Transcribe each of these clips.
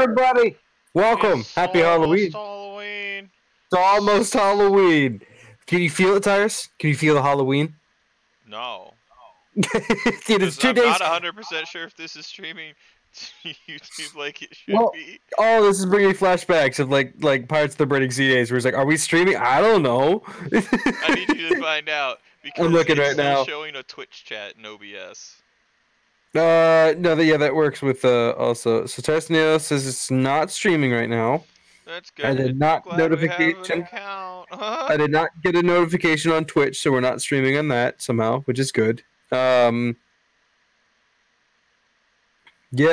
everybody. Welcome. It's Happy Halloween. Halloween. It's almost Halloween. Can you feel it, Tyrus? Can you feel the Halloween? No. It is 2 I'm days. not 100% sure if this is streaming to YouTube like it should be. Oh, this is bringing flashbacks of like Pirates of the Burning Sea days, where it's like, are we streaming? I don't know. I need you to find out because I'm looking it's right still now. showing a Twitch chat in OBS. No, yeah, that works with also. So Tyrus Neo says it's not streaming right now. That's good. I did not I'm glad we have an notification. account. I did not get a notification on Twitch, so we're not streaming on that somehow, which is good. Yeah,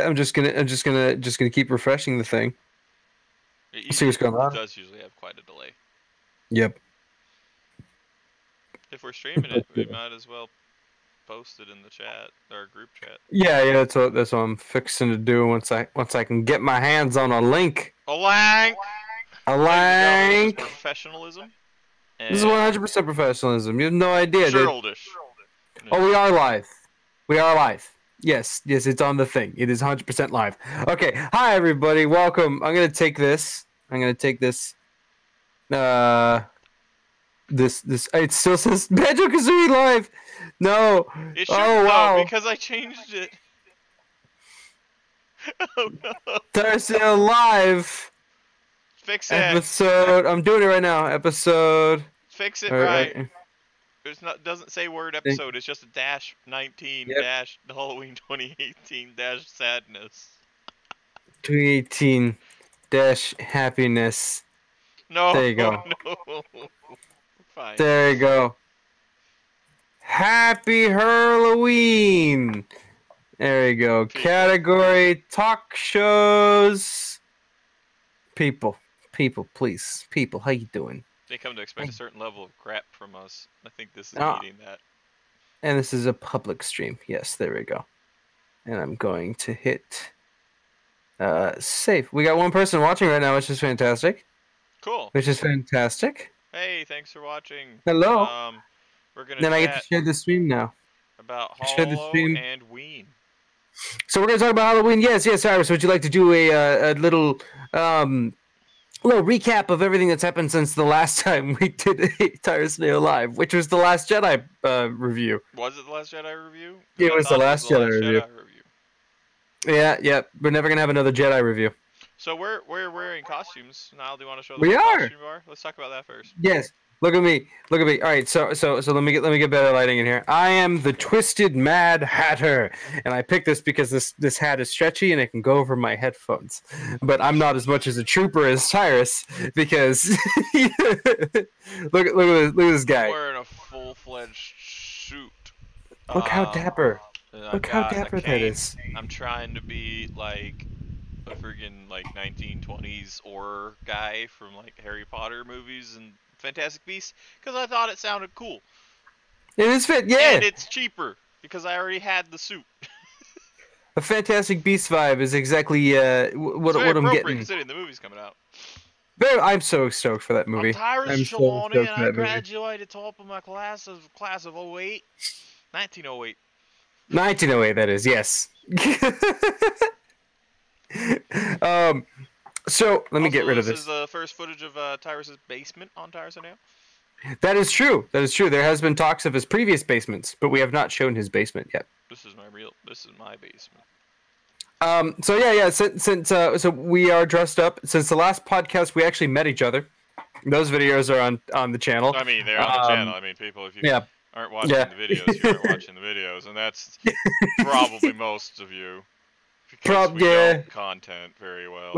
I'm just gonna keep refreshing the thing. See what's going on. It does usually have quite a delay. Yep. If we're streaming it, we might as well post it in the chat, our group chat. Yeah, that's what I'm fixing to do once I can get my hands on a link. A link. This is Professionalism. This is 100% professionalism. You have no idea, dude. Oh, we are live. We are live. Yes, it's on the thing. It is 100% live. Okay, hi everybody. Welcome. I'm gonna take this. This. It still says Banjo-Kazooie live. No. It should, wow. Because I changed it. Oh no. Thursday live. Fix it. Episode. I'm doing it right now. Episode. Fix it right. It's not. Doesn't say word episode. It's just a dash 19 dash Halloween 2018 dash sadness. 2018 dash happiness. No. There you go. No. Fine. There you go. Happy Hurloween. There you go. People. Category talk shows. People, please. People, how you doing? They come to expect a certain level of crap from us. I think this is meeting that. And this is a public stream. Yes, there we go. And I'm going to hit save. We got one person watching right now, which is fantastic. Cool. Which is fantastic. Hey, thanks for watching. Hello. We're gonna. Then I get to share the stream now. About Halloween and Ween. So we're gonna talk about Halloween. Yes, Tyrus. Would you like to do a little recap of everything that's happened since the last time we did a Tyrus Neo Live, which was the Last Jedi review? Was it the Last Jedi review? It was the Last Jedi review. Yeah. We're never gonna have another Jedi review. So we're wearing costumes. Now, do you want to show them we are. Costume bar? Let's talk about that first. Yes. Look at me. All right. So let me get better lighting in here. I am the Twisted Mad Hatter, and I picked this because this hat is stretchy and it can go over my headphones. But I'm not as much as a trooper as Tyrus because look at this guy. I'm wearing a full-fledged suit. Look how dapper. Look how dapper that is. I'm trying to be like a friggin' like 1920s horror guy from like Harry Potter movies and Fantastic Beasts, because I thought it sounded cool. It is fit, yeah. And it's cheaper because I already had the suit. A Fantastic Beasts vibe is exactly what I'm getting. Considering the movie's coming out. I'm so stoked for that movie. I'm Tyrus Shalani, and I graduated top of my class of 08, 1908. 1908, that is, yes. So let me get rid of this. This is the first footage of Tyrus's basement on Tyrus Neo. That is true. There has been talks of his previous basements, but we have not shown his basement yet. This is my basement. So yeah. Since so we are dressed up. Since the last podcast, we actually met each other. Those videos are on the channel. I mean, they're on the channel. I mean, people, if you aren't watching the videos, you aren't watching the videos, and that's probably most of you. Because we don't content very well.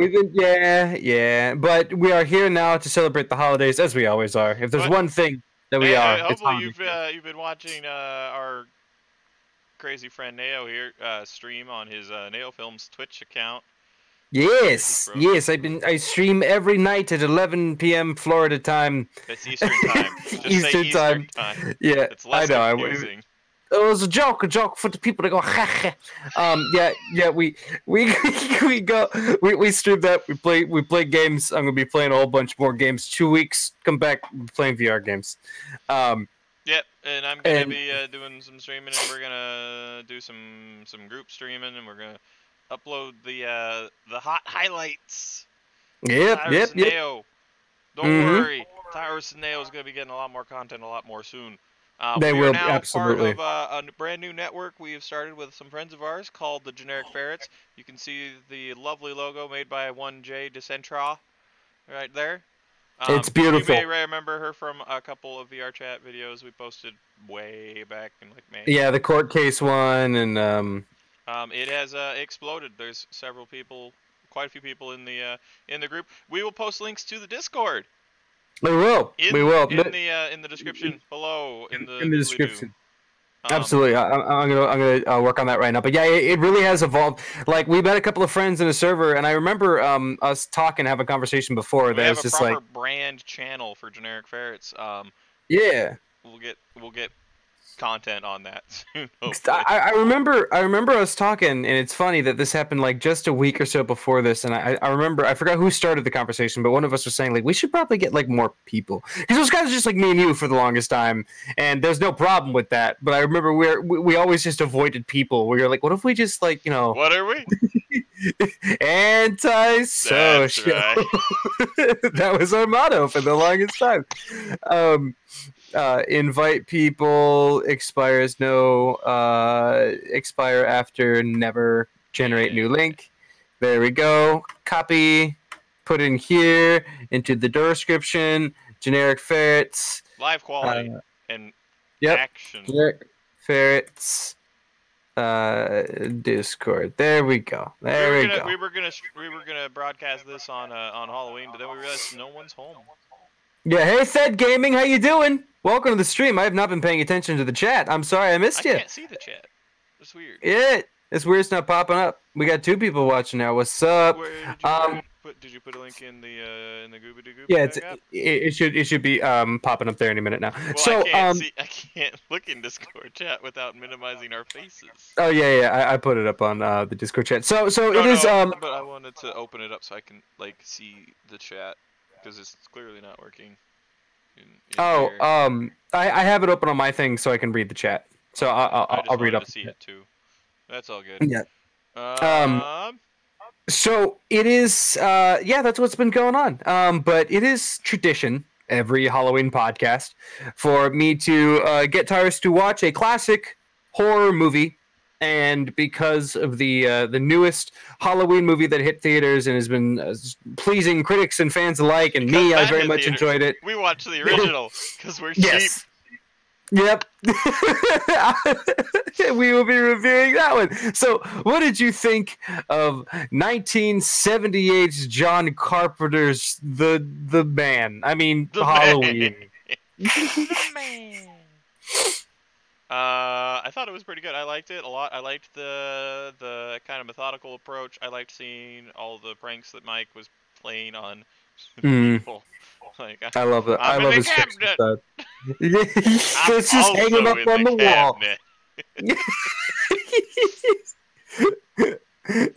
But we are here now to celebrate the holidays, as we always are. If there's one thing that we are, hopefully you've been watching our crazy friend Neo here stream on his Neo Films Twitch account. Yes, I stream every night at 11 p.m. Florida time. That's Eastern time. Just Eastern time. Yeah, it's less I know. Confusing. It was a joke for the people to go. We stream that. We play games. I'm gonna be playing a whole bunch more games. 2 weeks. Come back playing VR games. Yep, and I'm gonna be doing some streaming, and we're gonna do some group streaming, and we're gonna upload the hot highlights. Yep, Tyrus and yep. Neo. Don't worry, Tyrus and Neo is going to be getting a lot more content a lot more soon. They We are will, now part absolutely. of a brand new network we have started with some friends of ours called the Generic Ferrets. You can see the lovely logo made by 1J Decentra right there. It's You may beautiful. remember her from a couple of VR chat videos we posted way back in like May. Yeah, the court case one, and It has exploded. There's several people, quite a few people in the group. We will post links to the Discord we will. in We will. in the description below in the In the doodly doo. description. Absolutely, I'm gonna work on that right now. But yeah, it really has evolved. Like we met a couple of friends in a server, and I remember us talking, have a conversation before. We That have was a just proper like, brand channel for Generic Ferrets. yeah. We'll get content on that soon. Hopefully. I remember us talking, and it's funny that this happened like just a week or so before this, and I remember I forgot who started the conversation, but one of us was saying like we should probably get like more people because those guys are just like me and you for the longest time, and there's no problem with that. But I remember we always just avoided people. We were like, what if we just like What are we? Anti-social. That's right. That was our motto for the longest time. Invite people, expires no, expire after, never, generate new link. There we go. Copy, put in here, into the description, generic ferrets. Live quality and Yep. action. Generic ferrets. Discord. There we go. There we go. We were gonna broadcast this on Halloween, but then we realized no one's home. Yeah, hey Fed Gaming, how you doing? Welcome to the stream. I have not been paying attention to the chat. I'm sorry I missed you. I can't see the chat. It's weird. Yeah, it's weird. It's not popping up. We got 2 people watching now. What's up? Did you put a link in the Gooba Doo Gooba? Yeah, it should be popping up there any minute now. Well, So I can't look in Discord chat without minimizing our faces. oh yeah, I put it up on the Discord chat. So it is But I wanted to open it up so I can like see the chat because it's clearly not working. I have it open on my thing so I can read the chat. So I'll read up. To see it too. That's all good. Yeah. So it is, that's what's been going on. But it is tradition every Halloween podcast for me to get Tyrus to watch a classic horror movie. And because of the newest Halloween movie that hit theaters and has been pleasing critics and fans alike, and me, I very much enjoyed it. We watched the original because we're cheap. Yep. We will be reviewing that one. So, what did you think of 1978's John Carpenter's The Man? I mean, Halloween. The Man. I thought it was pretty good. I liked it a lot. I liked the kind of methodical approach. I liked seeing all the pranks that Mike was playing on people. Like, I love that. I love his cabinet. It's just hanging up on the wall.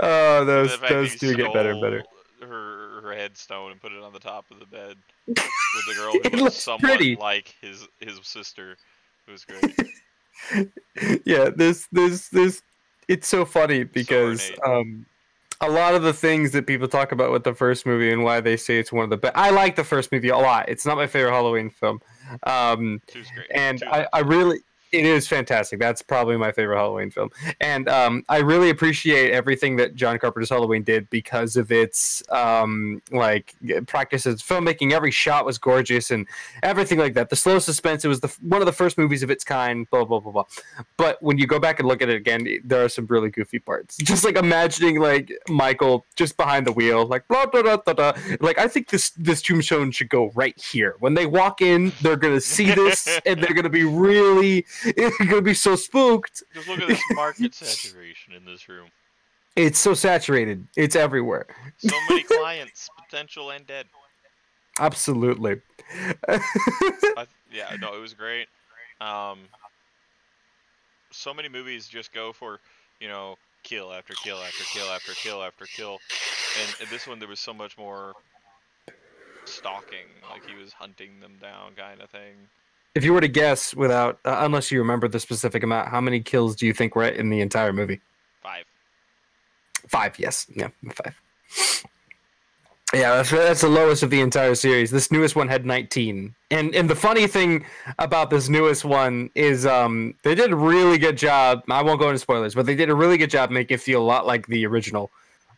Oh, those do get better and better. Her headstone and put it on the top of the bed with the girl who was somewhat pretty. like his sister. It was great. Yeah, this it's so funny because a lot of the things that people talk about with the first movie and why they say it's one of the best. I like the first movie a lot. It's not my favorite Halloween film. Two's great. And I really, it is fantastic. That's probably my favorite Halloween film. And I really appreciate everything that John Carpenter's Halloween did because of its practices. Filmmaking, every shot was gorgeous and everything like that. The slow suspense, it was one of the first movies of its kind, blah, blah, blah, blah. But when you go back and look at it again, there are some really goofy parts. Just like imagining like Michael just behind the wheel, like blah, blah, blah, blah, blah. Like, I think this tombstone should go right here. When they walk in, they're going to see this and they're going to be really... It's gonna be so spooked. Just look at this market saturation in this room. It's so saturated. It's everywhere. So many clients, potential and dead. Absolutely. Yeah, no, it was great. So many movies just go for, kill after kill after kill after kill after kill, and this one there was so much more stalking, like he was hunting them down, kind of thing. If you were to guess, without unless you remember the specific amount, how many kills do you think were in the entire movie? 5. 5, yes. Yeah, 5. Yeah, that's the lowest of the entire series. This newest one had 19. And the funny thing about this newest one is they did a really good job. I won't go into spoilers, but they did a really good job making it feel a lot like the original.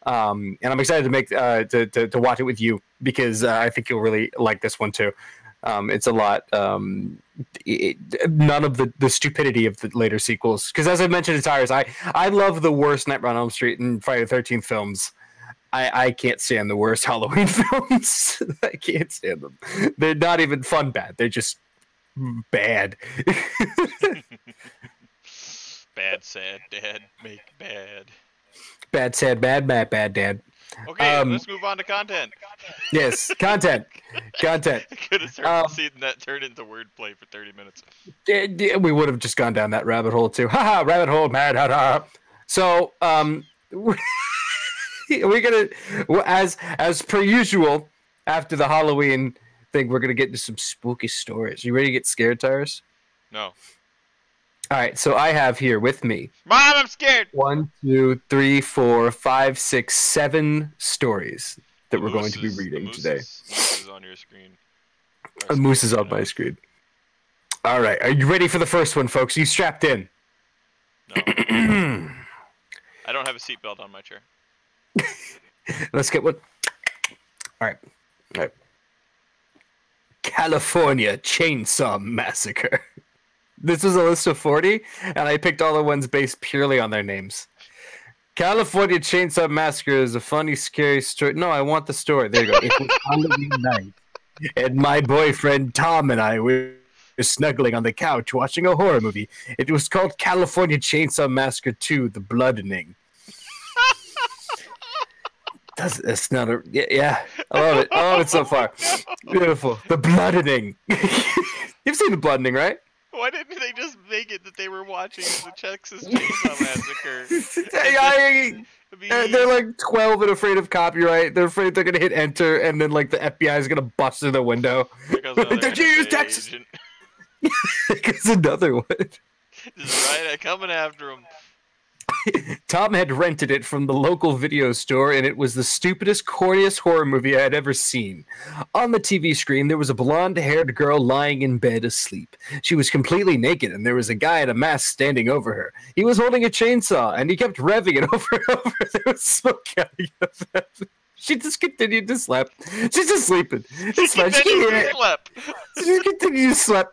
And I'm excited to make to watch it with you because I think you'll really like this one too. It's a lot none of the stupidity of the later sequels. Because as I mentioned to Tyrus, I love the worst Nightmare on Elm Street and Friday the 13th films. I can't stand the worst Halloween films. I can't stand them. They're not even fun bad. They're just bad. Bad, sad, dad, make bad. Bad, sad, bad, dad. Okay, let's move on to content. Yes, content. Content. I could have seen that turn into wordplay for 30 minutes. We would have just gone down that rabbit hole too. Haha, rabbit hole, mad, ha. So, we're gonna, as per usual, after the Halloween thing, we're gonna get into some spooky stories. You ready to get scared, Tyrus? No. All right, so I have here with me. Mom, I'm scared. 1, 2, 3, 4, 5, 6, 7 stories that we're going to be reading today. Moose is on your screen. A moose is on my screen. All right, are you ready for the first one, folks? You strapped in? No. I don't have a seatbelt on my chair. Let's get one. All right. California Chainsaw Massacre. This was a list of 40, and I picked all the ones based purely on their names. California Chainsaw Massacre is a funny, scary story. No, I want the story. There you go. It was Halloween night, and my boyfriend Tom and I were snuggling on the couch watching a horror movie. It was called California Chainsaw Massacre 2: The Bloodening. That's not a... Yeah, I love it. I love it so far. Beautiful. The Bloodening. You've seen The Bloodening, right? Why didn't they just make it that they were watching the Texas Chainsaw Massacre? They're like 12 and afraid of copyright. They're afraid they're gonna hit enter, and then like the FBI is gonna bust through the window. Did you use Texas? Because another one. Just right, coming after him. Tom had rented it from the local video store, and it was the stupidest, corniest horror movie I had ever seen. On the TV screen, there was a blonde-haired girl lying in bed asleep. She was completely naked, and there was a guy in a mask standing over her. He was holding a chainsaw, and he kept revving it over and over. There was smoke coming out of it. She just continued to sleep. She's just sleeping. It's fine. She just continued to sleep.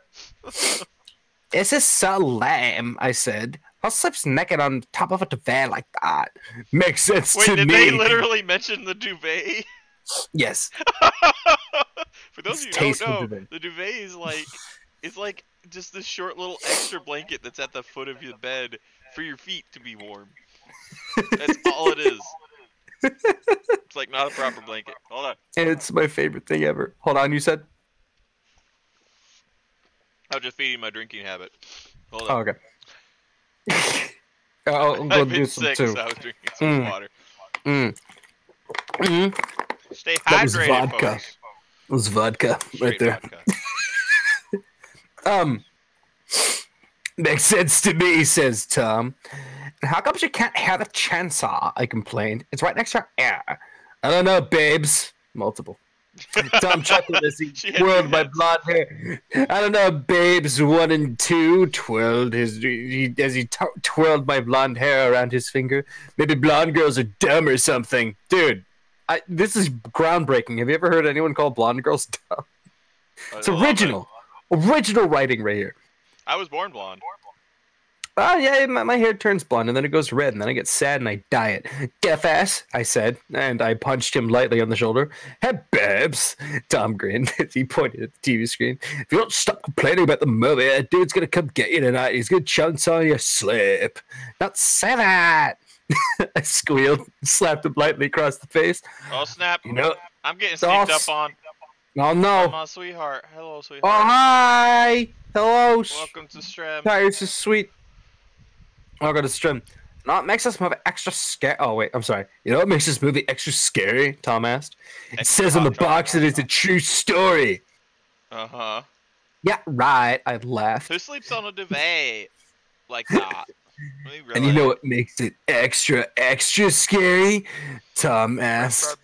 This is so lame, I said. Who sleeps naked on top of a duvet like that? Makes sense to me. Wait, did they literally mention the duvet? Yes. For those of you who don't know, the duvet is like just this short little extra blanket that's at the foot of your bed for your feet to be warm. That's all it is. It's like not a proper blanket. Hold on. And it's my favorite thing ever. Hold on, you said? I was just feeding my drinking habit. Hold on. Oh, okay. I'll go do some too. So I was drinking some water. Stay hydrated, that was vodka. Folks. It was vodka right there. Vodka. Makes sense to me, says Tom. How come you can't have a chainsaw? I complained. It's right next to our air. I don't know, babes. Multiple. Tom chuckled as he twirled my blonde hair. I don't know, babes 1 and 2 twirled as he twirled my blonde hair around his finger. Maybe blonde girls are dumb or something. Dude, this is groundbreaking. Have you ever heard anyone call blonde girls dumb? It's original. Original writing right here. I was born blonde. Oh, yeah, my hair turns blonde, and then it goes red, and then I get sad, and I dye it. Deaf ass, I said, and I punched him lightly on the shoulder. Hey, babes, Tom grinned as he pointed at the TV screen. If you don't stop complaining about the movie, that dude's going to come get you tonight. He's going to chance on your slip. Not say that. I squealed, slapped him lightly across the face. Oh, snap. You know, I'm getting sneaked up on. Oh, no. Oh, my sweetheart. Hello, sweetheart. Oh, hi. Hello. Welcome to Stram. Tyrus is sweet. I'll go to stream. No, it makes this movie extra scary. Oh, wait, I'm sorry. You know what makes this movie extra scary? Tom asked. It says on the box that it's a true story. Uh-huh. Yeah, right. I laughed. Who sleeps on a duvet like that? And you know what makes it extra, extra scary? Tom asked.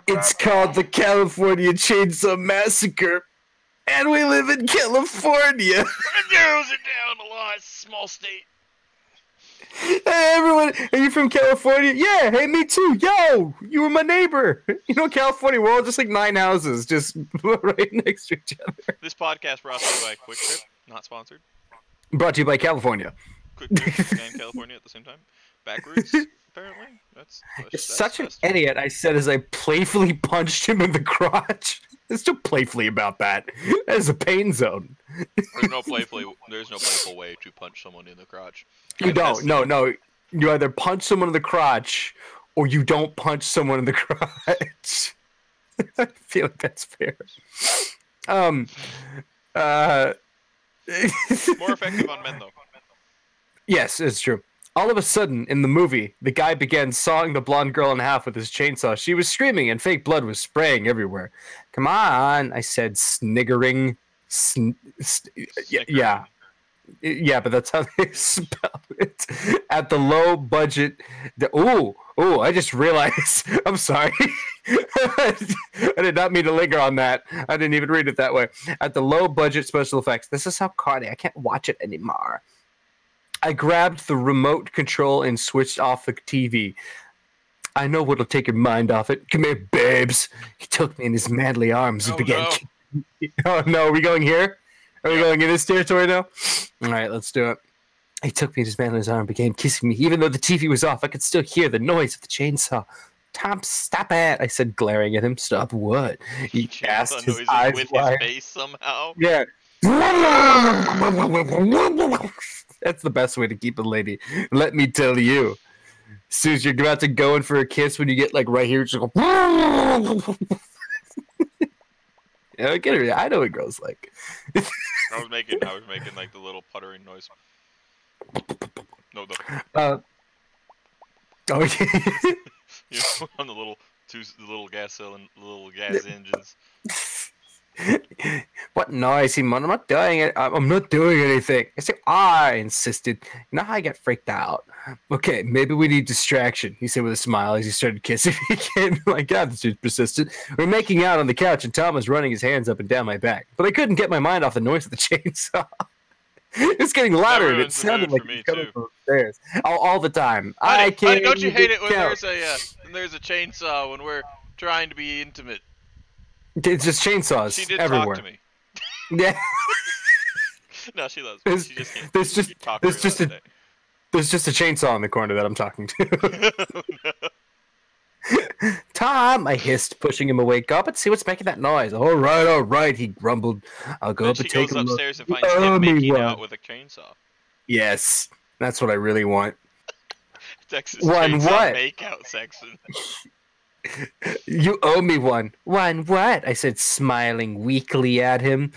It's called the California Chainsaw Massacre. And we live in California. It narrows it down a lot. Small state. Hey, everyone. Are you from California? Yeah. Hey, me too. Yo, you were my neighbor. You know, California, we're all just like 9 houses, just right next to each other. This podcast brought to you by Quick Trip. Not sponsored. Brought to you by California. Quick Trip and California at the same time. Backwards, apparently. That's such an idiot, I said as I playfully punched him in the crotch. It's still playfully about that. That is a pain zone. There's no playful way to punch someone in the crotch. You don't. No. You either punch someone in the crotch or you don't punch someone in the crotch. I feel like that's fair. More effective on men, though. Yes, it's true. All of a sudden, in the movie, the guy began sawing the blonde girl in half with his chainsaw. She was screaming, and fake blood was spraying everywhere. Come on, I said, sniggering. Yeah. Yeah, but that's how they spell it. At the low budget. I just realized. I'm sorry. I did not mean to linger on that. I didn't even read it that way. At the low budget special effects. This is how corny. I can't watch it anymore. I grabbed the remote control and switched off the TV. I know what'll take your mind off it. Come here, babes. He took me in his manly arms and began. No. Oh no, are we going here? Are we going in this territory now? All right, let's do it. He took me in his manly arm and began kissing me. Even though the TV was off, I could still hear the noise of the chainsaw. Tom, stop it! I said, glaring at him. Stop what? He asked his eyes with wide. his face somehow. Yeah. That's the best way to keep a lady. Let me tell you. As soon as you're about to go in for a kiss, when you get like right here, just go. Yeah, get it. I know what girls like. I was making like the little puttering noise. No, oh yeah. You know, on the little gas engines. What noise, Simon? I'm not doing it. I'm not doing anything. I insisted. You know how I get freaked out? Okay, maybe we need distraction, he said with a smile as he started kissing me again. My God, this dude's persistent. We were making out on the couch, and Tom was running his hands up and down my back. But I couldn't get my mind off the noise of the chainsaw. It's getting louder, and it sounded like it was coming from upstairs. All the time. I can't. Don't you hate it when there's a chainsaw when we're trying to be intimate? It's just chainsaws she did everywhere. Talk to me. Yeah. No, she loves me. She just can't. There's just a chainsaw in the corner that I'm talking to. Tom, I hissed, pushing him away. Go up and see what's making that noise. All right, he grumbled. I'll go up and take a look. She goes upstairs and finds him making out with a chainsaw. Yes, that's what I really want. Texas Chainsaw Makeout section. You owe me one. One what? I said, smiling weakly at him.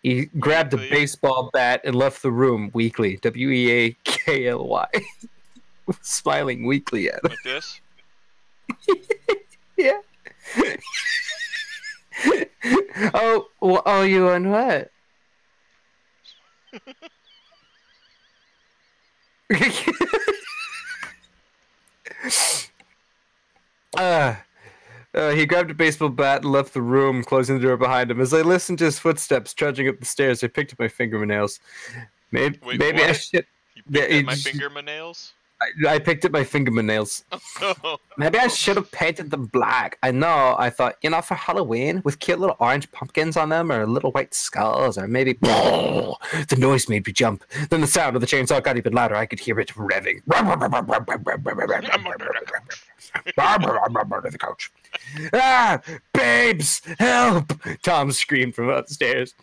He grabbed a baseball bat and left the room weakly. W-E-A-K-L-Y. Smiling weakly at him. Like this? Yeah. Oh, you on what? He grabbed a baseball bat and left the room, closing the door behind him. As I listened to his footsteps trudging up the stairs, I picked up my fingernails. Maybe I should. You picked up my fingernails? I picked up my fingernails. Maybe I should have painted them black. I know. I thought, for Halloween, with cute little orange pumpkins on them, or little white skulls, or maybe. The noise made me jump. Then the sound of the chainsaw got even louder. I could hear it revving. The couch. Ah, babes, help! Tom screamed from upstairs.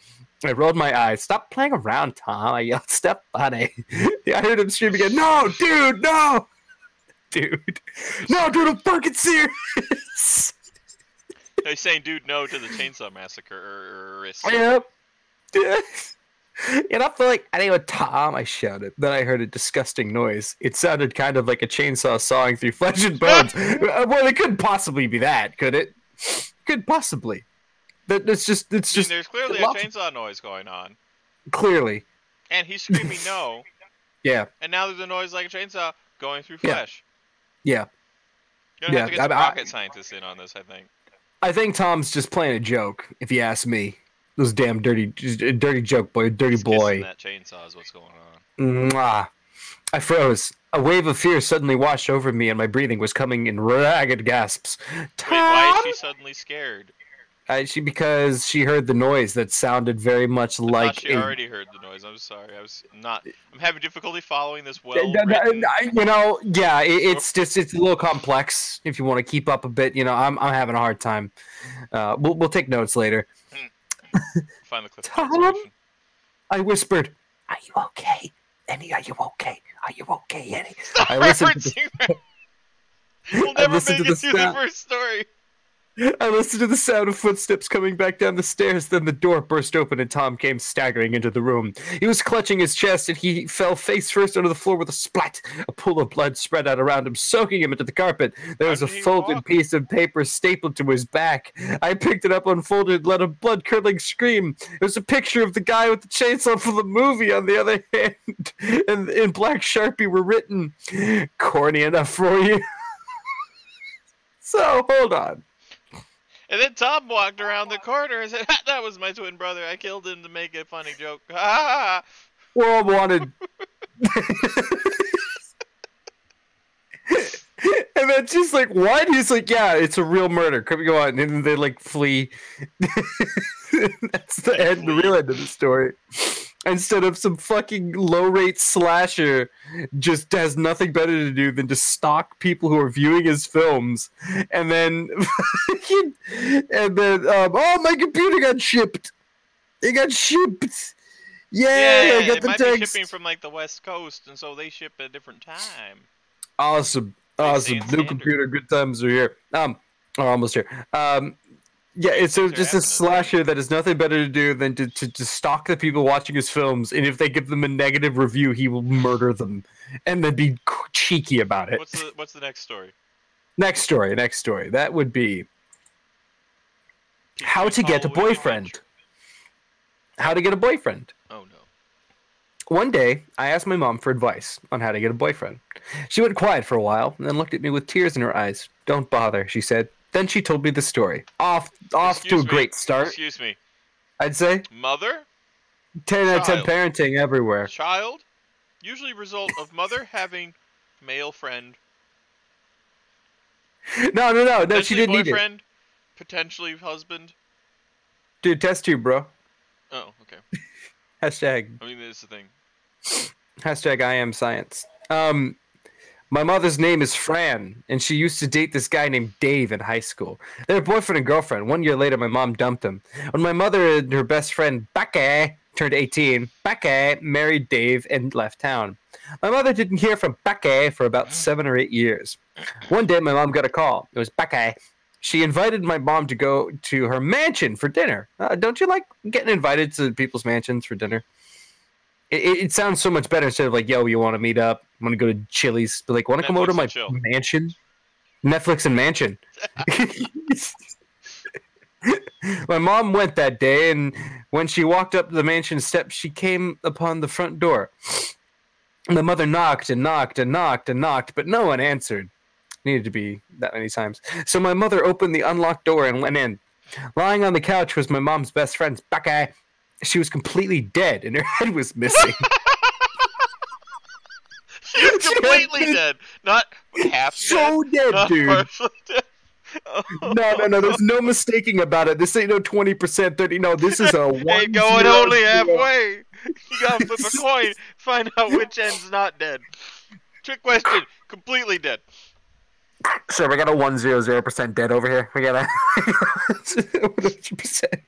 I rolled my eyes. Stop playing around, Tom. I yelled, step buddy. I heard him scream again. No, dude, no! Dude. No, dude, I'm fucking serious! He's saying dude no to the Chainsaw Massacre. Yep. And I feel like, anyway, Tom, I shouted. Then I heard a disgusting noise. It sounded kind of like a chainsaw sawing through flesh and bones. Well, it couldn't possibly be that, could it? Could possibly. It's just. There's clearly a chainsaw noise going on. Clearly. And he's screaming no. Yeah. And now there's a noise like a chainsaw going through Yeah. flesh. Yeah. You're gonna have to get some rocket scientists in on this, I think. I think Tom's just playing a joke, if you ask me. Those damn dirty joke boy, dirty He's boy. kissing that chainsaw is what's going on. Mwah. I froze. A wave of fear suddenly washed over me, and my breathing was coming in ragged gasps. Wait, why is she suddenly scared? Because she heard the noise that sounded very much like. I thought she already heard the noise. I'm sorry. I'm having difficulty following this well-written. You know, yeah, it's a little complex. If you want to keep up a bit, you know, I'm having a hard time. We'll take notes later. Find the clip. Tom, I whispered, "Are you okay, Annie? Are you okay? Are you okay, Annie?" Stop I listened referencing that. We'll never make it through the first story. I listened to the sound of footsteps coming back down the stairs. Then the door burst open and Tom came staggering into the room. He was clutching his chest and he fell face first onto the floor with a splat. A pool of blood spread out around him, soaking him into the carpet. There was a folded piece of paper stapled to his back. I picked it up, unfolded, and let a blood-curdling scream. It was a picture of the guy with the chainsaw from the movie on the other hand. And in black Sharpie were written, "Corny enough for you." So, hold on. And then Tom walked around the corner and said, "That was my twin brother. I killed him to make a funny joke." Ha! Well, wanted. And then she's like, "What?" He's like, "Yeah, it's a real murder. Come go on." And then they like flee. That's the end, the real end of the story. Instead of some fucking low-rate slasher just has nothing better to do than to stalk people who are viewing his films, and then oh, my computer got shipped. It got shipped. Yeah, I got the might text. be shipping from like the West Coast, and so they ship at a different time. Awesome. New computer, good times are here. Almost here. Yeah, it's just a slasher that has nothing better to do than to stalk the people watching his films, and if they give them a negative review, he will murder them, and then be cheeky about it. What's the next story? Next story. That would be how to get a boyfriend. How to get a boyfriend. Oh no. One day, I asked my mom for advice on how to get a boyfriend. She went quiet for a while, and then looked at me with tears in her eyes. "Don't bother," she said. Then she told me the story. Off to a great start. Excuse me. I'd say. Mother? 10 out of 10 parenting everywhere. Child? Usually result of mother having male friend. No, she didn't need it. Potentially husband. Dude, test tube, bro. Oh, okay. Hashtag. I mean, that's the thing. Hashtag I am science. My mother's name is Fran, and she used to date this guy named Dave in high school. They were boyfriend and girlfriend. 1 year later, my mom dumped him. When my mother and her best friend, Becky, turned 18, Becky married Dave and left town. My mother didn't hear from Becky for about 7 or 8 years. One day, my mom got a call. It was Becky. She invited my mom to go to her mansion for dinner. Don't you like getting invited to people's mansions for dinner? It sounds so much better instead of like, "Yo, you want to meet up? Want to go to Chili's?" But like, "Want to come over to my mansion?" Netflix and mansion. My mom went that day, and when she walked up the mansion steps, she came upon the front door. My mother knocked and knocked and knocked and knocked, but no one answered. Needed to be that many times. So my mother opened the unlocked door and went in. Lying on the couch was my mom's best friend, Becky. She was completely dead, and her head was missing. She was completely dead, not half so dead, dude. Partially dead. Oh. No. There's no mistaking about it. This ain't no 20%, 30. No, this is a 1. Ain't going only halfway. You gotta flip a coin, find out which end's not dead. Trick question. Completely dead. So we got a 100% dead over here. We got a 100%.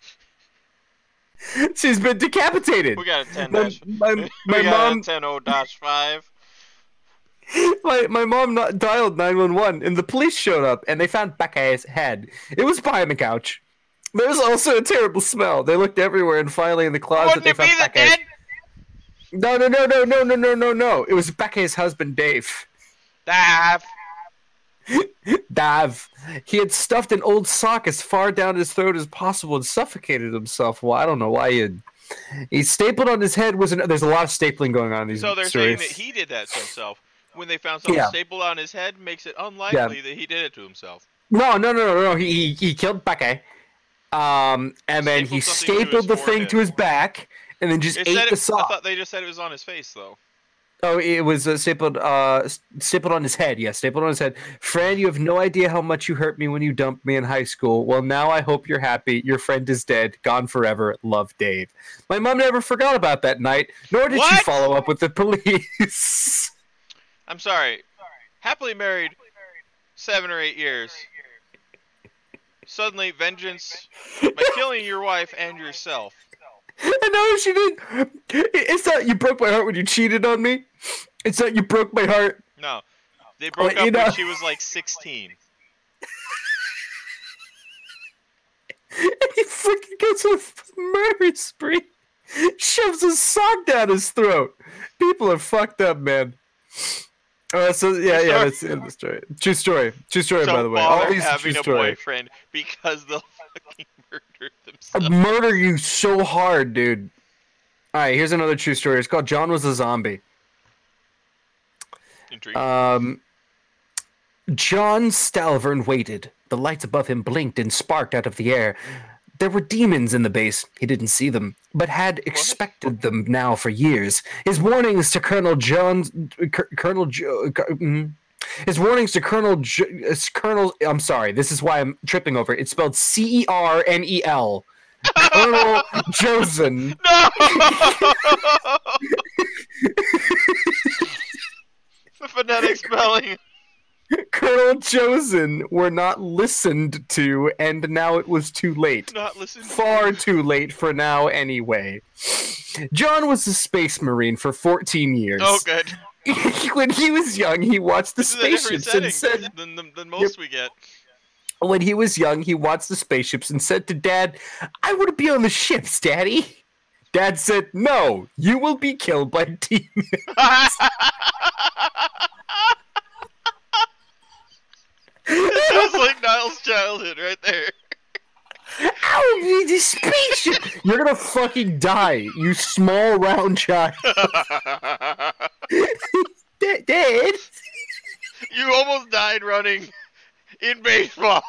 She's been decapitated. We got a 10 my mom 10-0-5. My mom dialed 911 and the police showed up and they found Becca's head. It was behind the couch. There was also a terrible smell. They looked everywhere and finally in the closet they found Becca's. No. It was Becca's husband, Dave. Dav. He had stuffed an old sock as far down his throat as possible and suffocated himself. Well, I don't know why you'd He stapled on his head was there's a lot of stapling going on in these So they're stories. saying that he did that to himself. When they found something stapled on his head, makes it unlikely that he did it to himself. No. He killed Peke. And then he stapled the thing to his back, and then just ate the saw. I thought they just said it was on his face, though. Oh, it was stapled on his head. Yeah, stapled on his head. Fran, you have no idea how much you hurt me when you dumped me in high school. Well, now I hope you're happy. Your friend is dead, gone forever. Love, Dave. My mom never forgot about that night, nor did she follow up with the police. I'm sorry. Happily married 7 or 8 years. Suddenly, vengeance by killing your wife and yourself. And no, she didn't. It's not you broke my heart when you cheated on me. It's not you broke my heart. No. They broke up when she was like 16. And he freaking gets a murder spree. Shoves a sock down his throat. People are fucked up, man. So yeah, that's the end of the story. True story, so by the way. All these having a boyfriend because they'll fucking murder themselves. Murder you so hard, dude. All right, here's another true story. It's called John Was a Zombie. Intriguing. John Stalvern waited. The lights above him blinked and sparked out of the air. There were demons in the base. He didn't see them, but had expected them now for years. His warnings to Colonel I'm sorry, this is why I'm tripping over it. It's spelled Cernel. Colonel Josen. No! The phonetic spelling. Colonel Josen were not listened to, and now it was too late. Not listened to. Far too late for now, anyway. John was a space marine for 14 years. Oh, good. When he was young, he watched the spaceships and said... than most we get. When he was young, he watched the spaceships and said to Dad, I want to be on the ships, Daddy. Dad said, no, you will be killed by demons. Sounds like Niall's childhood right there. I will be the spaceship. You're gonna fucking die, you small round child. Dad. You almost died running in baseball.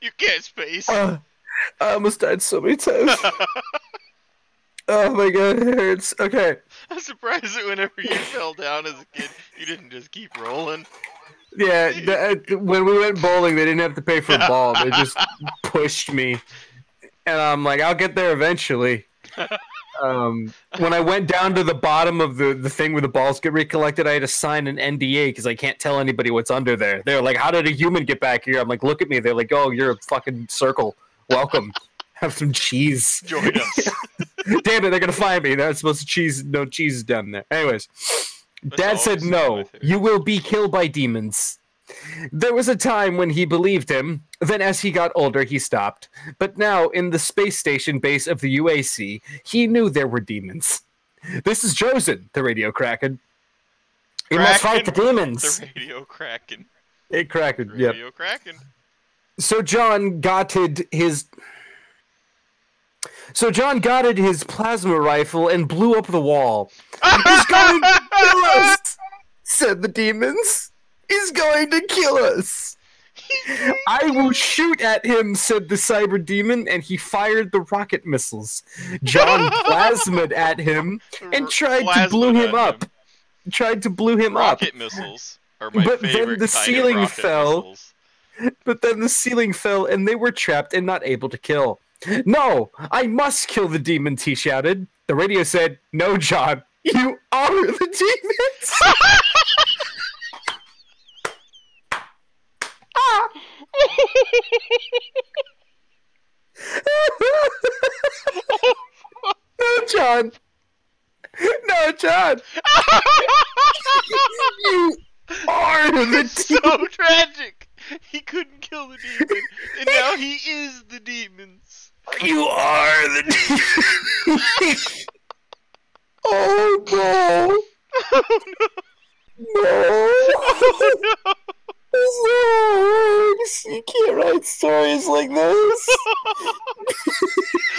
You can't space. I almost died so many times. Oh my god, it hurts. Okay. I'm surprised that whenever you fell down as a kid, you didn't just keep rolling. Yeah, when we went bowling, they didn't have to pay for a ball. They just pushed me. And I'm like, I'll get there eventually. When I went down to the bottom of the thing where the balls get recollected, I had to sign an NDA because I can't tell anybody what's under there. They're like, how did a human get back here? I'm like, look at me. They're like, oh, you're a fucking circle. Welcome. Have some cheese. Join us. Damn it, they're going to find me. They're not supposed to cheese. No cheese is down there. Anyways. Dad said no, you will be killed by demons. There was a time when he believed him, then as he got older he stopped. But now, in the space station base of the UAC, he knew there were demons. This is Josen, the radio Kraken. You must fight the demons. The radio Kraken. It Kraken, yep. Radio Kraken. So John gotted his plasma rifle and blew up the wall. He's going to kill us, said the demons. He's going to kill us. I will shoot at him, said the cyber demon, and he fired the rocket missiles. John plasmid at him and tried to blow him up. Rocket missiles are my favorite then the ceiling fell. But then the ceiling fell, and they were trapped and not able to kill. No, I must kill the demons, he shouted. The radio said, no, John, you are the demons. No, John. No, John. You are the demons. So tragic. He couldn't kill the demon, and now he is the demons. You are the demons. Oh no! Oh no! No! Oh no! You can't write stories like this. I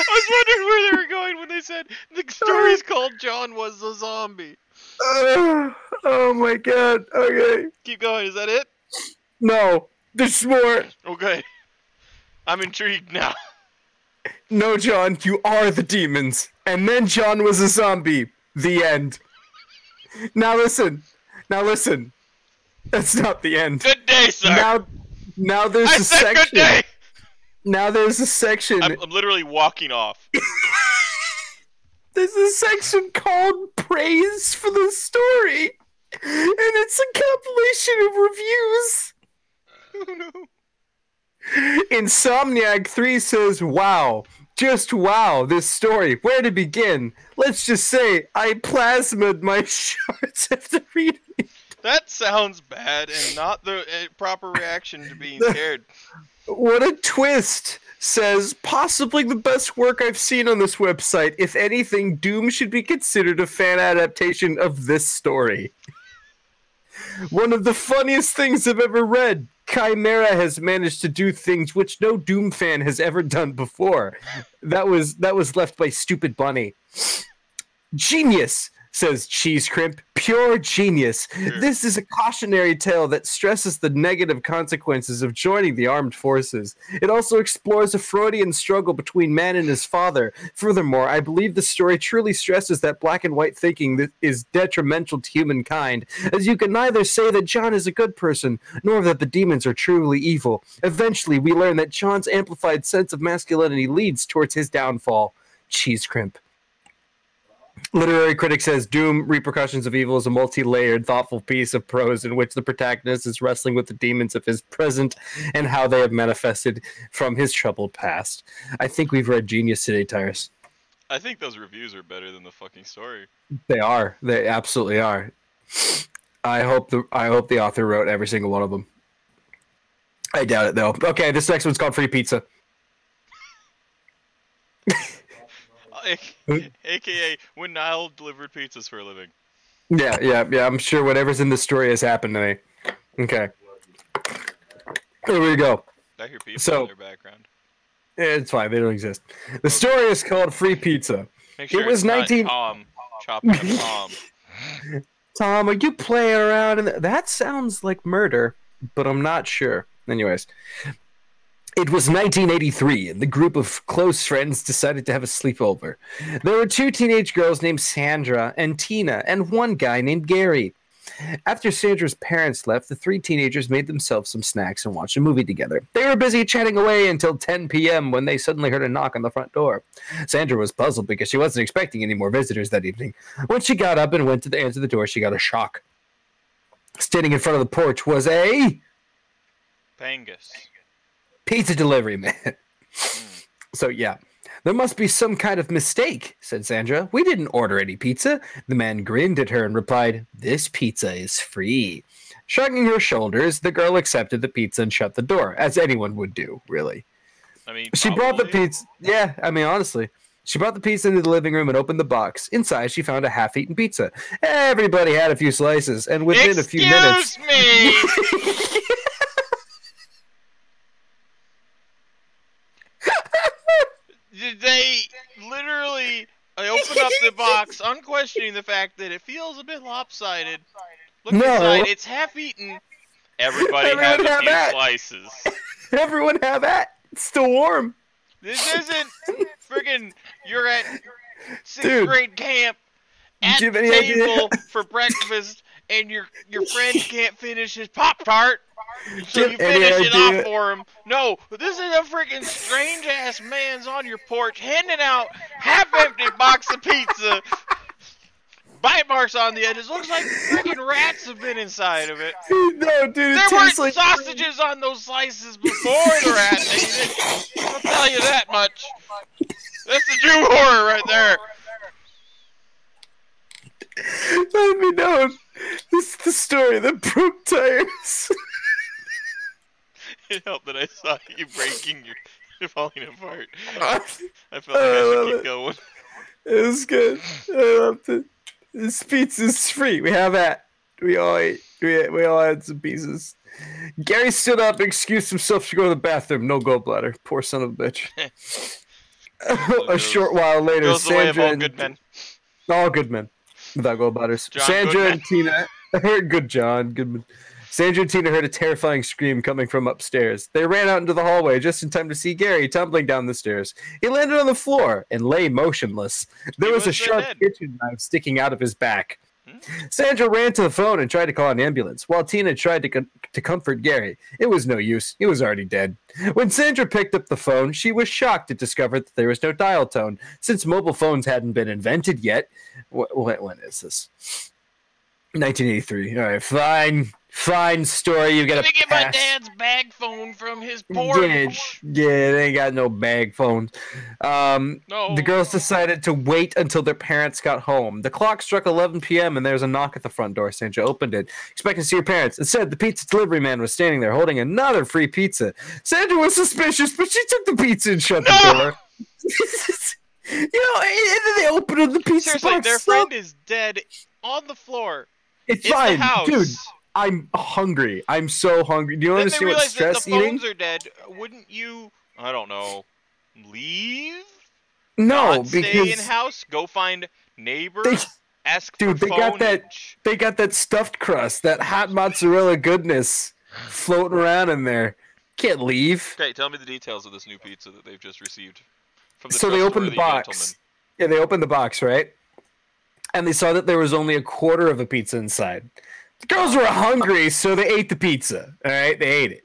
was wondering where they were going said the story's called John Was a Zombie. Oh my god. Okay. Keep going. Is that it? No, there's more. Okay. I'm intrigued now. No, John, you are the demons. And then John was a zombie. The end. Now listen. That's not the end. Good day, sir. Now there's a section. Good day. Now there's a section. I'm literally walking off. There's a section called Praise for the Story. And it's a compilation of reviews. Oh no. Insomniac 3 says, wow, just wow, this story. Where to begin? Let's just say I plasmaed my shorts after reading it. That sounds bad and not the proper reaction to being scared. What a twist says, possibly the best work I've seen on this website. If anything, Doom should be considered a fan adaptation of this story. One of the funniest things I've ever read. Chimera has managed to do things which no Doom fan has ever done before. That was left by Stupid Bunny. Genius, says Cheese Crimp. Pure genius. This is a cautionary tale that stresses the negative consequences of joining the armed forces. It also explores a Freudian struggle between man and his father. Furthermore, I believe the story truly stresses that black and white thinking is detrimental to humankind, as you can neither say that John is a good person, nor that the demons are truly evil. Eventually, we learn that John's amplified sense of masculinity leads towards his downfall. Cheese Crimp. Literary critic says Doom Repercussions of Evil is a multi-layered, thoughtful piece of prose in which the protagonist is wrestling with the demons of his present and how they have manifested from his troubled past. I think we've read genius today, Tyrus. I think those reviews are better than the fucking story. They are. They absolutely are. I hope the author wrote every single one of them. I doubt it, though. Okay, this next one's called Free Pizza. AKA when Niall delivered pizzas for a living. Yeah. I'm sure whatever's in the story has happened to me. Okay. Here we go. I hear people in their background. It's fine. They don't exist. The story is called Free Pizza. Make sure it was 19. Tom. Chopping up Tom. Tom, are you playing around? That sounds like murder, but I'm not sure. Anyways. It was 1983, and the group of close friends decided to have a sleepover. There were 2 teenage girls named Sandra and Tina, and 1 guy named Gary. After Sandra's parents left, the 3 teenagers made themselves some snacks and watched a movie together. They were busy chatting away until 10 p.m. when they suddenly heard a knock on the front door. Sandra was puzzled because she wasn't expecting any more visitors that evening. When she got up and went to answer the door, she got a shock. Standing in front of the porch was a... Pangus. Pizza delivery man. So, yeah. There must be some kind of mistake, said Sandra. We didn't order any pizza. The man grinned at her and replied, this pizza is free. Shrugging her shoulders, the girl accepted the pizza and shut the door, as anyone would do, really. I mean, she brought the pizza. Yeah, I mean, honestly. She brought the pizza into the living room and opened the box. Inside, she found a half-eaten pizza. Everybody had a few slices, and within a few minutes... Excuse me! They literally open up the box, unquestioning the fact that it feels a bit lopsided. Look inside, it's half-eaten. Everybody have a few slices. Everyone have that. It's still warm. This isn't friggin' you're at 6th grade camp at the table for breakfast and your friend can't finish his Pop-Tart. So you finish it off for him. No, this is a freaking strange-ass man's on your porch handing out half-empty box of pizza. Bite marks on the edges. Looks like freaking rats have been inside of it. No, dude, there weren't like sausages on those slices before the rats ate it. I'll tell you that much. That's the true horror right there. Let me know. This is the story that broke Tyrus. It helped that I saw you breaking your falling apart. I felt like I should keep going. It was good. I loved it. This pizza's free. We have that. We all ate. We all had some pieces. Gary stood up and excused himself to go to the bathroom. No gallbladder. Poor son of a bitch. A short while later, Goes the way of Sandra all and good men. all good men, without go butters. John Sandra Goodman. and Tina heard good John Goodman. Sandra and Tina heard a terrifying scream coming from upstairs. They ran out into the hallway just in time to see Gary tumbling down the stairs. He landed on the floor and lay motionless. There was a sharp kitchen knife sticking out of his back. Sandra ran to the phone and tried to call an ambulance, while Tina tried to comfort Gary. It was no use. He was already dead. When Sandra picked up the phone, she was shocked to discover that there was no dial tone, since mobile phones hadn't been invented yet. When is this? 1983. All right, fine story. You got to get my dad's bag phone from his porch. Yeah, they ain't got no bag phones. No. The girls decided to wait until their parents got home. The clock struck 11 p.m. and there was a knock at the front door. Sandra opened it, expecting to see her parents. Instead, the pizza delivery man was standing there holding another free pizza. Sandra was suspicious, but she took the pizza and shut the door. You know, and then they opened the pizza Seriously, box. their friend is dead on the floor. It's in fine, the house. dude. I'm hungry. I'm so hungry. Do you want to see what stress that the eating? phones are dead. Wouldn't you? I don't know. Leave? No, Not because stay in house. Go find neighbors. Ask for dude, they got that. They got that stuffed crust, that hot mozzarella goodness floating around in there. Can't leave. Okay, tell me the details of this new pizza that they've just received. From the So they opened the box. Gentleman. Yeah, they opened the box, right? And they saw that there was only a quarter of a pizza inside. The girls were hungry, so they ate the pizza. All right, they ate it.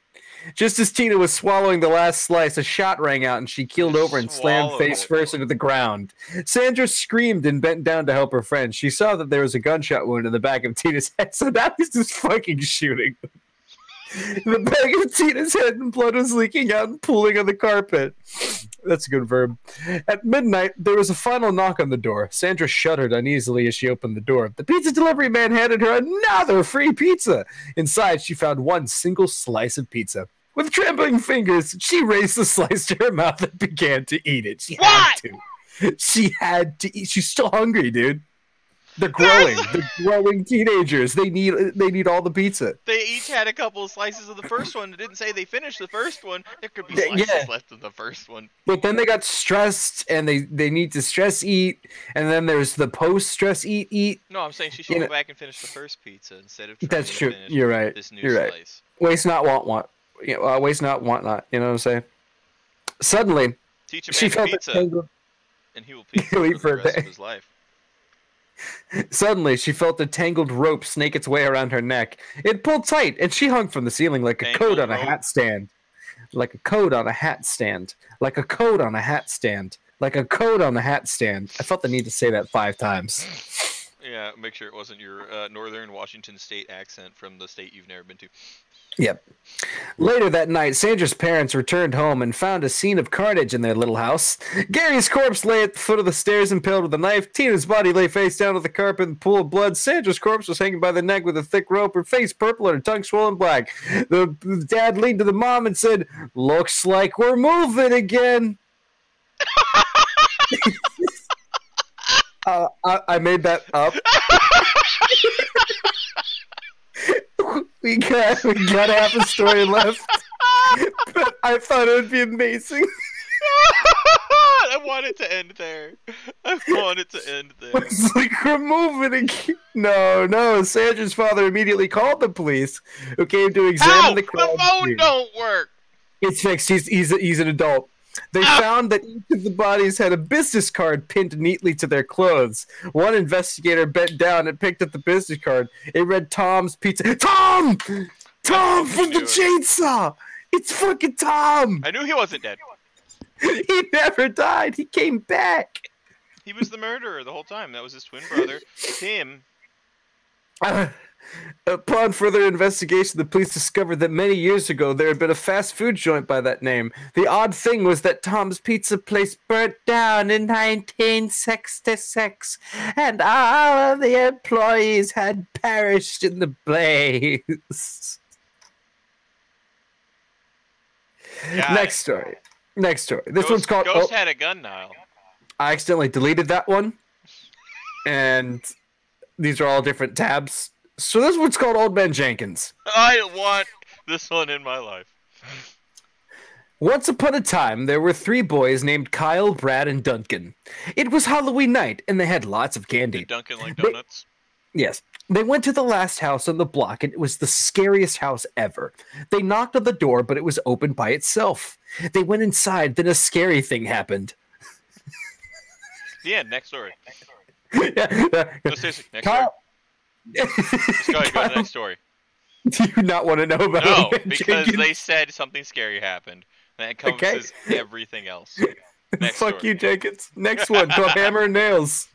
Just as Tina was swallowing the last slice, a shot rang out and she keeled over and slammed face first into the ground. Sandra screamed and bent down to help her friend. She saw that there was a gunshot wound in the back of Tina's head, so now he's just fucking shooting. The back of Tina's head and blood was leaking out and pooling on the carpet. That's a good verb. At midnight, there was a final knock on the door. Sandra shuddered uneasily as she opened the door. The pizza delivery man handed her another free pizza. Inside, she found one single slice of pizza. With trembling fingers, she raised the slice to her mouth and began to eat it. She had to. She had to eat. She's still hungry, dude. They're growing. They're growing teenagers. They need all the pizza. They each had a couple of slices of the first one. It didn't say they finished the first one. There could be slices left of the first one. But then they got stressed, and they need to stress eat, and then there's the post-stress eat. No, I'm saying she should go back and finish the first pizza instead of trying That's to true. finish You're right. this new You're slice. right. Waste not, want. Waste not, want not. You know what I'm saying? Suddenly, teach a she man felt pizza, and he will pizza for the rest of his life. Suddenly, she felt a tangled rope snake its way around her neck. It pulled tight, and she hung from the ceiling like a coat on a hat stand. Like a coat on a hat stand. Like a coat on a hat stand. Like a coat on a hat stand. I felt the need to say that 5 times. Yeah, make sure it wasn't your northern Washington state accent from the state you've never been to. Yep. Later that night, Sandra's parents returned home and found a scene of carnage in their little house. Gary's corpse lay at the foot of the stairs impaled with a knife. Tina's body lay face down on the carpet in a pool of blood. Sandra's corpse was hanging by the neck with a thick rope, her face purple and her tongue swollen black. The dad leaned to the mom and said, "Looks like we're moving again." I made that up. We got half a story left, but I thought it would be amazing. I want it to end there. It's like we're moving again. No. Sandra's father immediately called the police, who came to examine the crime. The phone don't work. It's fixed. He's an adult. They found that each of the bodies had a business card pinned neatly to their clothes. One investigator bent down and picked up the business card. It read Tom's Pizza. Tom from the chainsaw! It's fucking Tom! I knew he wasn't dead. He never died. He came back. He was the murderer the whole time. That was his twin brother, Tim. Upon further investigation, the police discovered that many years ago there had been a fast food joint by that name. The odd thing was that Tom's Pizza Place burnt down in 1966, and all of the employees had perished in the blaze. Next story. This one's called... Ghost had a gun now. I accidentally deleted that one, and these are all different tabs. So this one's called Old Man Jenkins. I want this one in my life. Once upon a time, there were 3 boys named Kyle, Brad, and Duncan. It was Halloween night, and they had lots of candy. Did Duncan like They- donuts? Yes. They went to the last house on the block, and it was the scariest house ever. They knocked on the door, but it was open by itself. They went inside, then a scary thing happened. The end. Next story. Yeah. No, seriously. Next Kyle- story. Just go ahead. Go to the next story. Do you not want to know about No, it? because Jenkins? they said something scary happened. That encompasses everything else. Next Fuck story. you, Jenkins. Next one, called Hammer and Nails.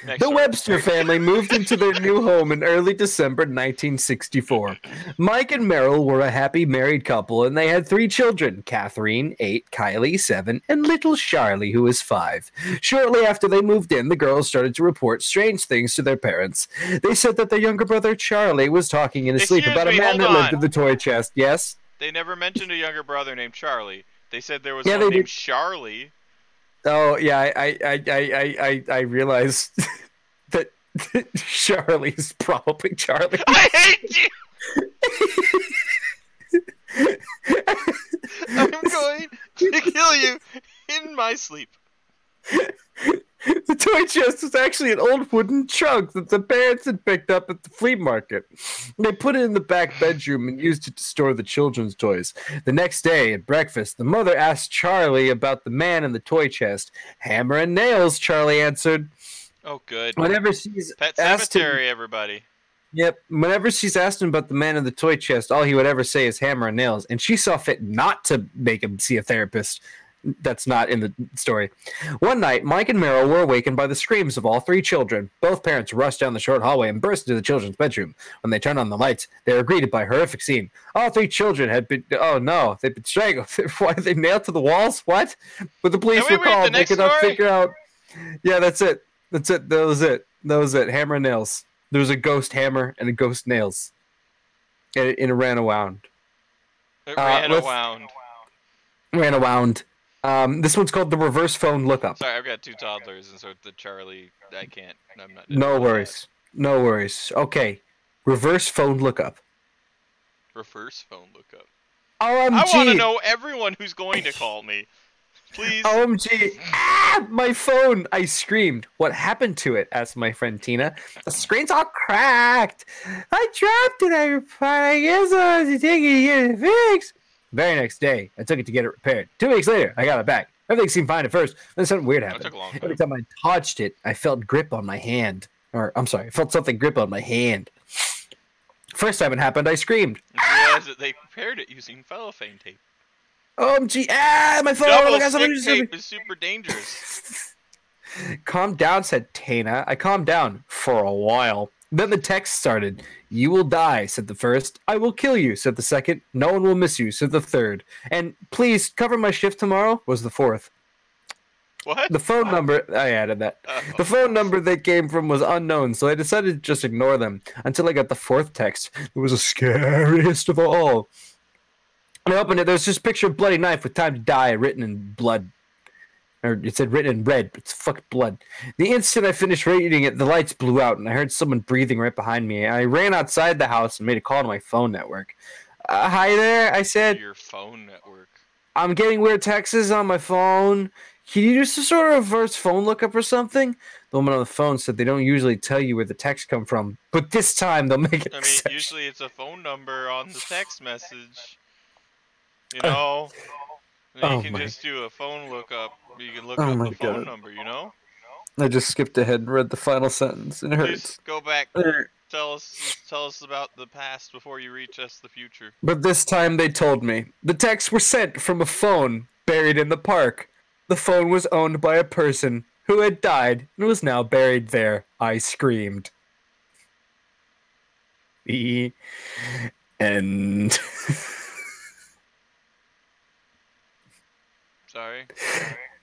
Next The story. Webster family moved into their new home in early December 1964. Mike and Merrill were a happy married couple, and they had 3 children, Catherine, 8, Kylie, 7, and little Charlie, who is 5. Shortly after they moved in, the girls started to report strange things to their parents. They said that their younger brother, Charlie, was talking in his sleep Excuse about me, a man hold that lived on. in the toy chest. Yes? They never mentioned a younger brother named Charlie. They said there was Yeah, one they named did. Charlie. Oh, yeah, I realized that Charlie's probably Charlie. I hate you! I'm going to kill you in my sleep. The toy chest was actually an old wooden trunk that the parents had picked up at the flea market. They put it in the back bedroom and used it to store the children's toys. The next day at breakfast, the mother asked Charlie about the man in the toy chest. Hammer and nails, Charlie answered. Oh, good. Whenever she's Pet asked him, Cemetery, everybody. yep, whenever she's asked him about the man in the toy chest, all he would ever say is hammer and nails, and she saw fit not to make him see a therapist. That's not in the story. One night, Mike and Meryl were awakened by the screams of all 3 children. Both parents rushed down the short hallway and burst into the children's bedroom. When they turned on the lights, they were greeted by a horrific scene. All 3 children had been, oh no, they'd been strangled. Why, are they nailed to the walls? What? But the police Can we were read the called. They next could not story? figure out. Yeah, that's it. That's it. That was it. That was it. Hammer and nails. There was a ghost hammer and a ghost nails. And it ran around. It ran let's- around. Ran around. This one's called the reverse phone lookup. Sorry, I've got 2 toddlers, and so the Charlie, I can't. I'm not. No worries. No worries. Okay. Reverse phone lookup. Reverse phone lookup. OMG. I want to know everyone who's going to call me. Please. OMG. Ah, my phone. I screamed. What happened to it? Asked my friend Tina. The screen's all cracked. I dropped it. I replied, I guess I was taking it to get it fixed. Very next day, I took it to get it repaired. 2 weeks later, I got it back. Everything seemed fine at first. Then something weird That happened. took a long time. Every time I touched it, I felt grip on my hand. Or, I'm sorry, I felt something grip on my hand. First time it happened, I screamed. And you realize that they prepared it using cellophane tape. OMG, my phone. Oh Double my God, stick somebody just tape is super dangerous. Calm down, said Tana. I calmed down for a while. Then the text started. You will die, said the first. I will kill you, said the second. No one will miss you, said the third. And please cover my shift tomorrow, was the fourth. What? The phone number, I added that. Oh. The phone number they came from was unknown, so I decided to just ignore them until I got the 4th text. It was the scariest of all. When I opened it, there was just a picture of a bloody knife with time to die written in blood. Or it said written in red, but it's fucking blood. The instant I finished reading it, the lights blew out, and I heard someone breathing right behind me. I ran outside the house and made a call to my phone network. Hi there, I said. Your phone network. I'm getting weird texts on my phone. Can you do some sort of reverse phone lookup or something? The woman on the phone said they don't usually tell you where the texts come from, but this time they'll make it. I mean, usually it's a phone number on the text message. You know? And then oh you can my- just do a phone lookup. You can look Oh up my the phone God. number, you know? I just skipped ahead and read the final sentence, and it hurts. Please go back. Tell us about the past before you reach us the future. But this time they told me. The texts were sent from a phone buried in the park. The phone was owned by a person who had died and was now buried there. I screamed. The end. Sorry.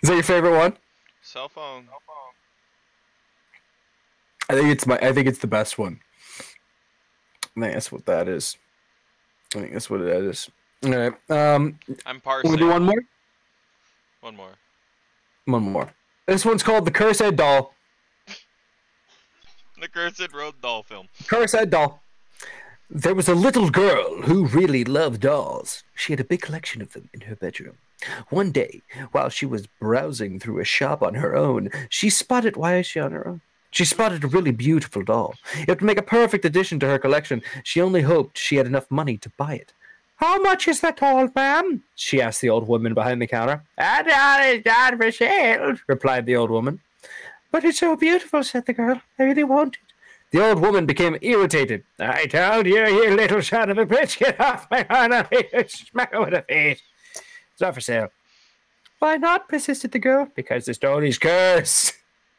Is that your favorite one? Cell phone. I think it's the best one. I think that's what that is. I think that's what it is. All right. I'm parsing. We'll do one more. One more. One more. This one's called The Cursed Doll. The Cursed Road Doll film. Cursed Doll. There was a little girl who really loved dolls. She had a big collection of them in her bedroom. One day, while she was browsing through a shop on her own, she spotted. Why is she on her own? She spotted a really beautiful doll. It would make a perfect addition to her collection. She only hoped she had enough money to buy it. How much is that doll, ma'am? She asked the old woman behind the counter. "A doll is not for sale," replied the old woman. "But it's so beautiful," said the girl. "I really want it." The old woman became irritated. "I told you, you little son of a bitch, get off my lawn, I'll hit you smack with a face. It's not for sale." "Why not?" persisted the girl. "Because the doll is cursed."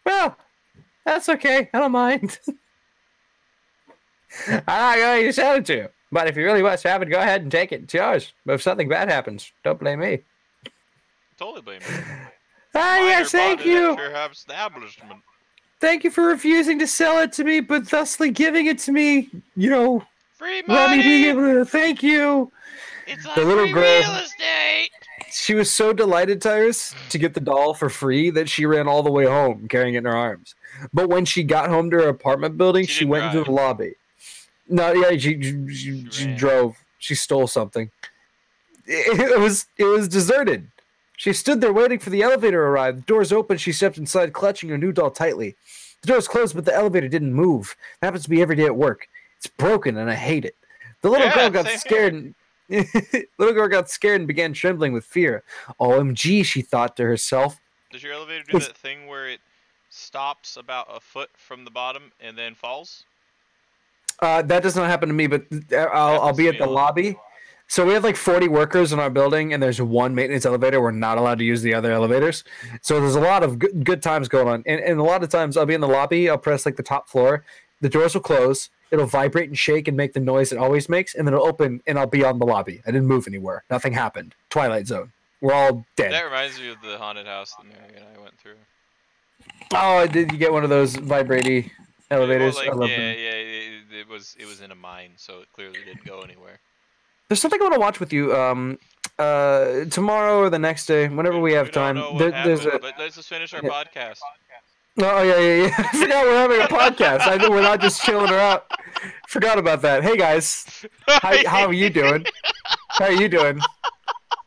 "Well, that's okay. I don't mind." "I'm not going to sell it to you. But if you really want to have it, go ahead and take it. It's yours. But if something bad happens, don't blame me." Totally blame me. "Ah, yes, thank you. Establishment. Thank you for refusing to sell it to me, but thusly giving it to me, Free let me be money. able to thank you." It's The little free girl- real estate. She was so delighted, Tyrus, to get the doll for free that she ran all the way home carrying it in her arms. But when she got home to her apartment building, She she didn't went into drive. the lobby. No, yeah, she ran. drove. She stole something. It was deserted. She stood there waiting for the elevator to arrive. The doors open. She stepped inside, clutching her new doll tightly. The doors closed, but the elevator didn't move. It happens to me every day at work. It's broken, and I hate it. The little girl got same scared. And, little girl got scared and began trembling with fear. "OMG," she thought to herself. Does your elevator do that thing where it stops about a foot from the bottom and then falls? That does not happen to me, but I'll Happens be to at me the a lot. lobby. So we have like 40 workers in our building, and there's one maintenance elevator. We're not allowed to use the other elevators. So there's a lot of good times going on. And a lot of times I'll be in the lobby. I'll press like the top floor. The doors will close. It'll vibrate and shake and make the noise it always makes. And then it'll open, and I'll be on the lobby. I didn't move anywhere. Nothing happened. Twilight Zone. We're all dead. That reminds me of the haunted house that Mary and I went through. Oh, did you get one of those vibrating elevators? Well, I love yeah, them. it was in a mine, so it clearly didn't go anywhere. There's something I want to watch with you tomorrow or the next day, whenever we have time. Don't know what There's happened, a but let's just finish our Yeah. podcast. Oh yeah. I forgot we're having a podcast. I know we're not just chilling her out. Forgot about that. Hey guys, how are you doing? How are you doing?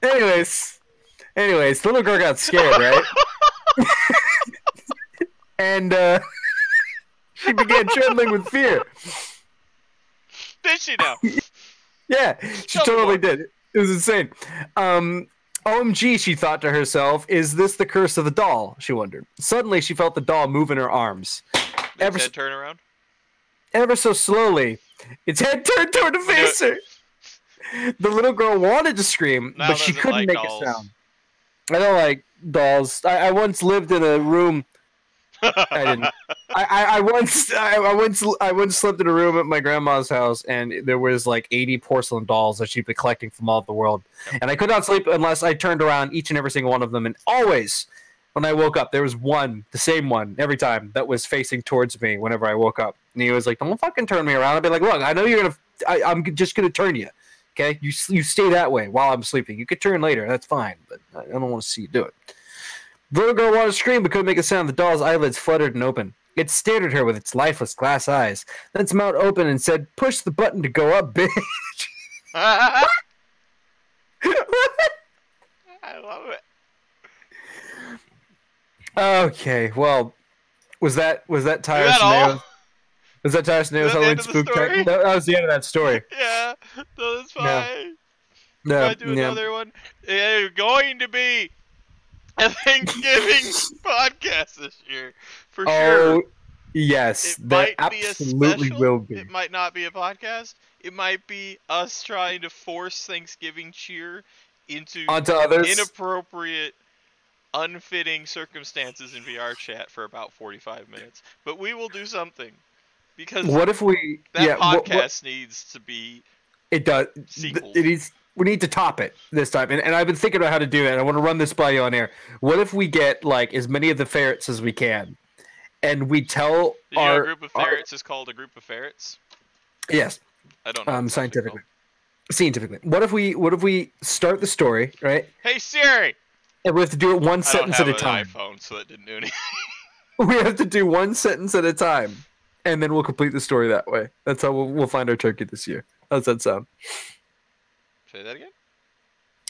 Anyways, the little girl got scared, right? And she began trembling with fear. Did she now? Yeah, she totally did. It was insane. OMG, she thought to herself, is this the curse of the doll? She wondered. Suddenly, she felt the doll move in her arms. Did its head turn around? Ever so slowly, its head turned toward the facer. The little girl wanted to scream, Now but she doesn't couldn't like make dolls. a sound. I don't like dolls. I once lived in a room. I didn't. I once slept in a room at my grandma's house, and there was like 80 porcelain dolls that she'd been collecting from all over the world. And I could not sleep unless I turned around each and every single one of them. And always, when I woke up, there was one, the same one, every time that was facing towards me whenever I woke up. And he was like, "Don't fucking turn me around." I'd be like, "Look, I know you're gonna. I'm just gonna turn you. Okay, you stay that way while I'm sleeping. You could turn later. That's fine, but I don't want to see you do it." The little girl wanted to scream but couldn't make a sound. The doll's eyelids fluttered and opened. It stared at her with its lifeless glass eyes. Then its mouth opened and said, "Push the button to go up, bitch." I love it. Okay, well, was that Tyrus that all? Nails? Was that Tyrus Nails Is that the Halloween end of the Spook story? Time? That was the end of that story. Yeah, no, that's Yeah. fine. No, Might do another one. It's going to be a Thanksgiving podcast this year, for sure. Oh, yes, It there might be a absolutely special. will be. It might not be a podcast. It might be us trying to force Thanksgiving cheer into Onto others. inappropriate, unfitting circumstances in VR chat for about 45 minutes. But we will do something, because What if we? that Yeah, podcast needs to be it does. sequels. It is. We need to top it this time, and I've been thinking about how to do it. I want to run this by you on air. What if we get like as many of the ferrets as we can, and we tell Did you know a group of ferrets is called a group of ferrets? Yes, I don't know. what it's actually called. scientifically. What if we start the story, right? Hey Siri! And we have to do it one I don't sentence have at a an time. iPhone, so that didn't do anything. We have to do one sentence at a time, and then we'll complete the story that way. That's how we'll find our turkey this year. How's that sound? Say that again?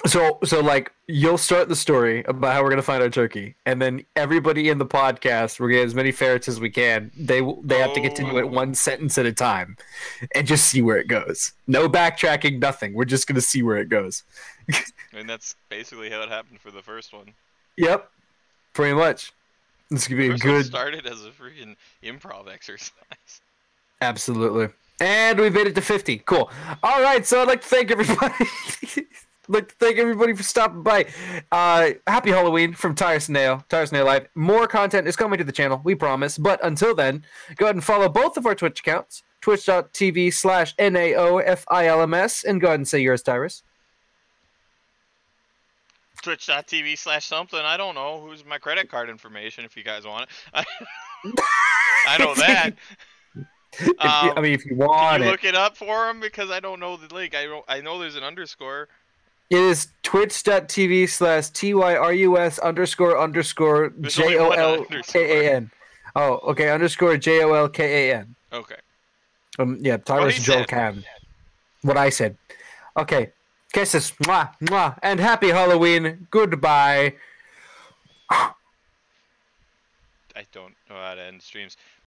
So like you'll start the story about how we're gonna find our turkey, and then everybody in the podcast, we're gonna get as many ferrets as we can. They have to continue it one sentence at a time, and just see where it goes. No backtracking, nothing. We're just gonna see where it goes. And that's basically how it happened for the first one. Yep, pretty much. This could be a First one good. started as a freaking improv exercise. Absolutely. And we made it to 50. Cool. All right, so I'd like to thank everybody. I'd like to thank everybody for stopping by. Happy Halloween from Tyrus and Nail Live. More content is coming to the channel, we promise. But until then, go ahead and follow both of our Twitch accounts, twitch.tv/NAOFILMS, and go ahead and say yours, Tyrus. Twitch.tv/something. I don't know. Who's my credit card information if you guys want it. I know that. If you want can you it. look it up for him because I don't know the link. I know there's an underscore. It is twitch.tv/TYRUS__JOLKAN. Oh, okay. _JOLKAN. Okay. Yeah, Tyrus Jolkan. What I said. Okay. Kisses. Mwah, mwah. And happy Halloween. Goodbye. I don't know how to end streams.